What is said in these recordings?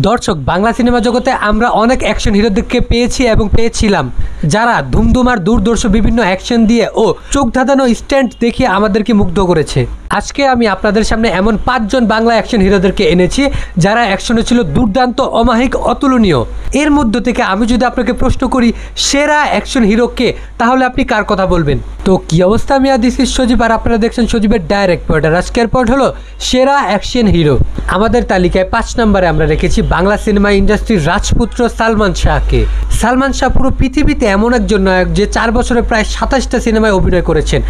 দর্শক, বাংলা সিনেমা জগতে আমরা অনেক অ্যাকশন হিরোদেরকে পেয়েছি এবং পেয়েছিলাম, যারা ধুমধুম আর দুর্ধর্ষ বিভিন্ন অ্যাকশন দিয়ে ও চোখ ধাঁধানো স্ট্যান্ট দেখিয়ে আমাদেরকে মুগ্ধ করেছে। আজকে আমি আপনাদের সামনে এমন 5 জন বাংলা অ্যাকশন হিরোদেরকে এনেছি যারা অ্যাকশনে ছিল দুর্দান্ত, অমায়িক, অতুলনীয়। এর মধ্য থেকে আমি যদি আপনাকে প্রশ্ন করি সেরা অ্যাকশন হিরো কে, তাহলে আপনি কার কথা বলবেন? তো কি অবস্থা, আমি দিস ইজ সজীব আর আপনারা দেখছেন সজীবের ডাইরেক্ট পয়েন্ট। আজকের পয়েন্ট হলো সেরা অ্যাকশন হিরো। আমাদের তালিকায় 5 নম্বরে আমরা রেখেছি বাংলা সিনেমা ইন্ডাস্ট্রির রাজপুত্র সালমান শাহকে। সালমান শাহ পুরো পৃথিবীতে এমন একজন নায়ক যে 4 বছরে প্রায় 27টা সিনেমায় অভিনয় করেছেন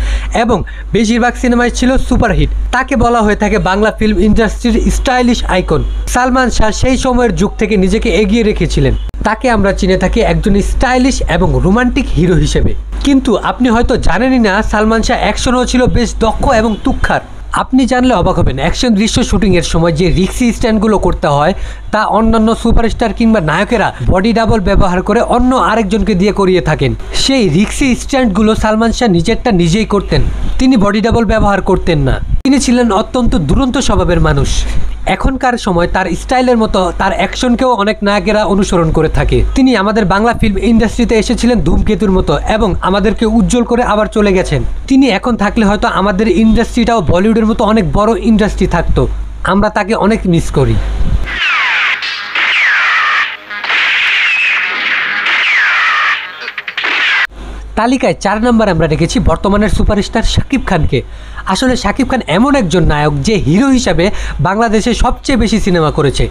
এবং বেশিরভাগ সিনেমায় ছিল সুপারহিট। তাকে বলা হয়ে থাকে বাংলা ফিল্ম ইন্ডাস্ট্রির স্টাইলিশ আইকন। সালমান শাহ সেই সময়ের যুগ থেকে নিজেকে এগিয়ে রেখেছিলেন। তাকে আমরা চিনে থাকি একজন স্টাইলিশ এবং রোমান্টিক হিরো হিসেবে। কিন্তু আপনি হয়তো জানেনই না, সালমান শাহ অ্যাকশনও ছিল বেশ দক্ষ এবং তুখ্যার। আপনি জানলে অবাক হবেন, অ্যাকশন দৃশ্য শুটিংয়ের সময় যে রিক্সি স্ট্যান্ডগুলো করতে হয় তা অন্যান্য সুপারস্টার কিংবা নায়কেরা বডি ডাবল ব্যবহার করে অন্য আরেকজনকে দিয়ে করিয়ে থাকেন। সেই রিক্সি স্ট্যান্ডগুলো সালমান শাহ নিজেরটা নিজেই করতেন। তিনি বডি ডাবল ব্যবহার করতেন না। তিনি ছিলেন অত্যন্ত দুরন্ত স্বভাবের মানুষ। এখনকার সময় তার স্টাইলের মতো তার অ্যাকশনকেও অনেক নায়কেরা অনুসরণ করে থাকে। তিনি আমাদের বাংলা ফিল্ম ইন্ডাস্ট্রিতে এসেছিলেন ধূমকেতুর মতো এবং আমাদেরকে উজ্জ্বল করে আবার চলে গেছেন। তিনি এখন থাকলে হয়তো আমাদের ইন্ডাস্ট্রিটাও বলিউডের মতো অনেক বড় ইন্ডাস্ট্রি থাকতো। আমরা তাকে অনেক মিস করি। তালিকায় 4 নম্বরে আমরা রেখেছি বর্তমানের সুপারস্টার শাকিব খানকে। আসলে শাকিব খান এমন একজন নায়ক যে হিরো হিসাবে বাংলাদেশে সবচেয়ে বেশি সিনেমা করেছে,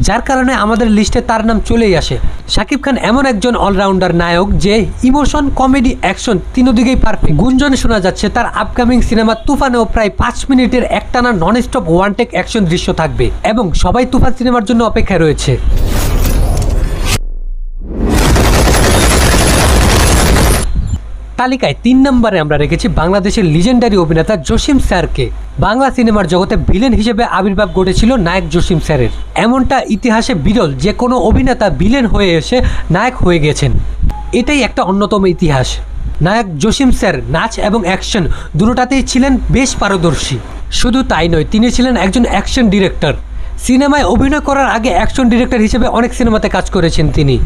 যার কারণে আমাদের লিস্টে তার নাম চলেই আসে। শাকিব খান এমন একজন অলরাউন্ডার নায়ক যে ইমোশন, কমেডি, অ্যাকশন তিনদিকেই পারফেক্ট। গুঞ্জন শোনা যাচ্ছে তার আপকামিং সিনেমা তুফানেও প্রায় 5 মিনিটের একটানা non stop one take action দৃশ্য থাকবে এবং সবাই তুফান সিনেমার জন্য অপেক্ষায় রয়েছে। তালিকায় 3 নম্বরে আমরা রেখেছি বাংলাদেশের লিজেন্ডারি অভিনেতা জসিম স্যারকে। বাংলা সিনেমার জগতে ভিলেন হিসেবে আবির্ভাব ঘটেছিল নায়ক জসিম স্যারের। এমনটা ইতিহাসে বিরল যে কোনো অভিনেতা ভিলেন হয়ে এসে নায়ক হয়ে গেছেন। এটাই একটা অন্যতম ইতিহাস। নায়ক জসিম স্যার নাচ এবং অ্যাকশন দুটোটাতেই ছিলেন বেশ পারদর্শী। শুধু তাই নয়, তিনি ছিলেন একজন অ্যাকশন ডিরেক্টর। সিনেমায় অভিনয় করার আগে অ্যাকশন ডিরেক্টর হিসেবে অনেক সিনেমাতে কাজ করেছেন তিনি।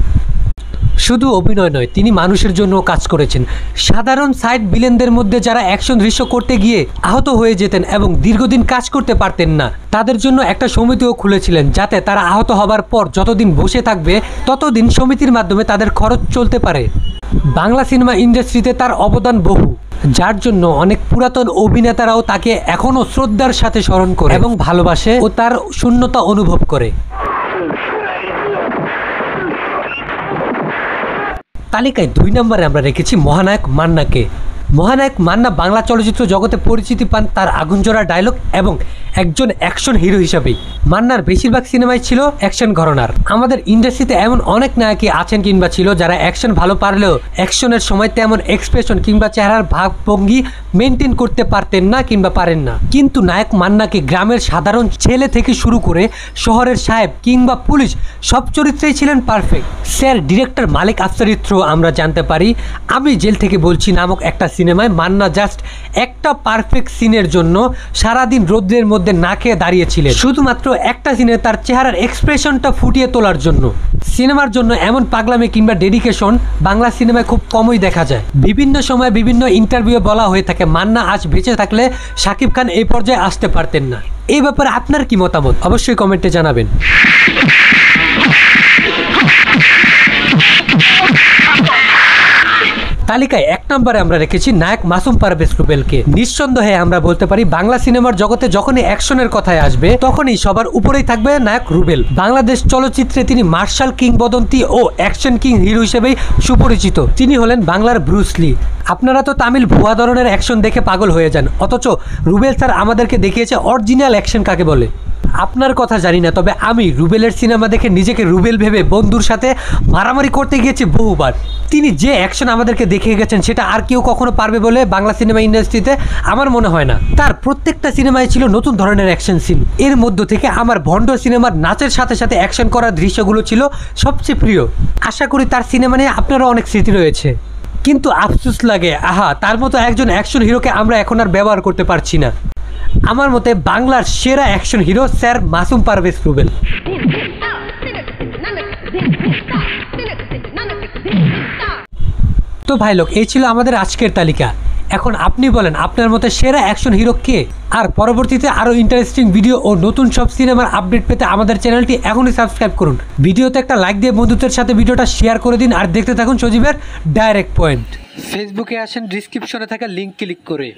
শুধু অভিনয় নয়, তিনি মানুষের জন্য কাজ করেছেন। সাধারণ সাইড ভিলেনদের মধ্যে যারা অ্যাকশন দৃশ্য করতে গিয়ে আহত হয়ে যেতেন এবং দীর্ঘদিন কাজ করতে পারতেন না, তাদের জন্য একটা সমিতিও খুলেছিলেন, যাতে তারা আহত হবার পর যতদিন বসে থাকবে ততদিন সমিতির মাধ্যমে তাদের খরচ চলতে পারে। বাংলা সিনেমা ইন্ডাস্ট্রিতে তার অবদান বহু, যার জন্য অনেক পুরাতন অভিনেতারাও তাকে এখনও শ্রদ্ধার সাথে স্মরণ করে এবং ভালোবাসে ও তার শূন্যতা অনুভব করে। তালিকায় 2 নম্বরে আমরা রেখেছি মহানায়ক মান্নাকে। মহানায়ক মান্না বাংলা চলচ্চিত্র জগতে পরিচিতি পান তার আগুনজোড়া ডায়লগ এবং একজন অ্যাকশন হিরো হিসাবেই। মান্নার বেশিরভাগ সিনেমায় ছিল অ্যাকশন ঘরানার। আমাদের ইন্ডাস্ট্রিতে এমন অনেক নায়কই আছেন কিংবা ছিল যারা অ্যাকশন ভালো পারলেও অ্যাকশনের সময় তেমন এক্সপ্রেশন কিংবা চেহারার ভাবভঙ্গি মেনটেন করতে পারতেন না কিংবা পারেন না। কিন্তু নায়ক মান্নাকে গ্রামের সাধারণ ছেলে থেকে শুরু করে শহরের সাহেব কিংবা পুলিশ সব চরিত্রেই ছিলেন পারফেক্ট। স্যার ডিরেক্টর মালিক আফসারির থ্রু আমরা জানতে পারি আমি জেল থেকে বলছি নামক একটা সিনেমায় মান্না জাস্ট একটা পারফেক্ট সিনের জন্য সারাদিন রোদ্রের মধ্যে না খেয়ে দাঁড়িয়েছিলেন, শুধুমাত্র একটা সিনে তার চেহারার এক্সপ্রেশনটা ফুটিয়ে তোলার জন্য। সিনেমার জন্য এমন পাগলামি কিংবা ডেডিকেশন বাংলা সিনেমায় খুব কমই দেখা যায়। বিভিন্ন সময় বিভিন্ন ইন্টারভিউ বলা হয়ে থাকে মান্না আজ বেঁচে থাকলে শাকিব খান এই পর্যায়ে আসতে পারতেন না। এই ব্যাপারে আপনার কি মতামত অবশ্যই কমেন্টে জানাবেন। তালিকায় 1 নম্বরে আমরা রেখেছি নায়ক মাসুম পারভেজ রুবেলকে। নিঃসন্দেহে আমরা বলতে পারি বাংলা সিনেমার জগতে যখনই অ্যাকশনের কথায় আসবে তখনই সবার উপরেই থাকবে নায়ক রুবেল। বাংলাদেশ চলচ্চিত্রে তিনি মার্শাল কিংবদন্তি ও অ্যাকশন কিং হিরো হিসেবেই সুপরিচিত। তিনি হলেন বাংলার ব্রুস লি। আপনারা তো তামিল ভুয়া ধরনের অ্যাকশন দেখে পাগল হয়ে যান, অথচ রুবেল স্যার আমাদেরকে দেখিয়েছে অরিজিনাল অ্যাকশন কাকে বলে। আপনার কথা জানি না, তবে আমি রুবেলের সিনেমা দেখে নিজেকে রুবেল ভেবে বন্ধুর সাথে মারামারি করতে গিয়েছি বহুবার। তিনি যে অ্যাকশন আমাদেরকে দেখিয়ে গেছেন সেটা আর কেউ কখনো পারবে বলে বাংলা সিনেমা ইন্ডাস্ট্রিতে আমার মনে হয় না। তার প্রত্যেকটা সিনেমায় ছিল নতুন ধরনের অ্যাকশন সিন। এর মধ্য থেকে আমার ভন্ড সিনেমার নাচের সাথে সাথে অ্যাকশন করার দৃশ্যগুলো ছিল সবচেয়ে প্রিয়। আশা করি তার সিনেমা নিয়ে আপনারও অনেক স্মৃতি রয়েছে। কিন্তু আফসোস লাগে, তার মতো একজন অ্যাকশন হিরোকে আমরা এখন আর ব্যবহার করতে পারছি না। আমার মতে বাংলার সেরা action hero sir Masum Parvez Rubel. তো ভাই লোক, এই ছিল আমাদের আজকের তালিকা। এখন আপনি বলেন আপনার মতে সেরা অ্যাকশন হিরো কে? আর পরবর্তীতে আরও ইন্টারেস্টিং ভিডিও ও নতুন সব সিনেমার আপডেট পেতে আমাদের চ্যানেলটি এখনই সাবস্ক্রাইব করুন। ভিডিওতে একটা লাইক দিয়ে বন্ধুদের সাথে ভিডিওটা শেয়ার করে দিন আর দেখতে থাকুন সজীবের ডাইরেক্ট পয়েন্ট। ফেসবুকে আসেন, ডিসক্রিপশনে থাকা লিঙ্ক ক্লিক করে।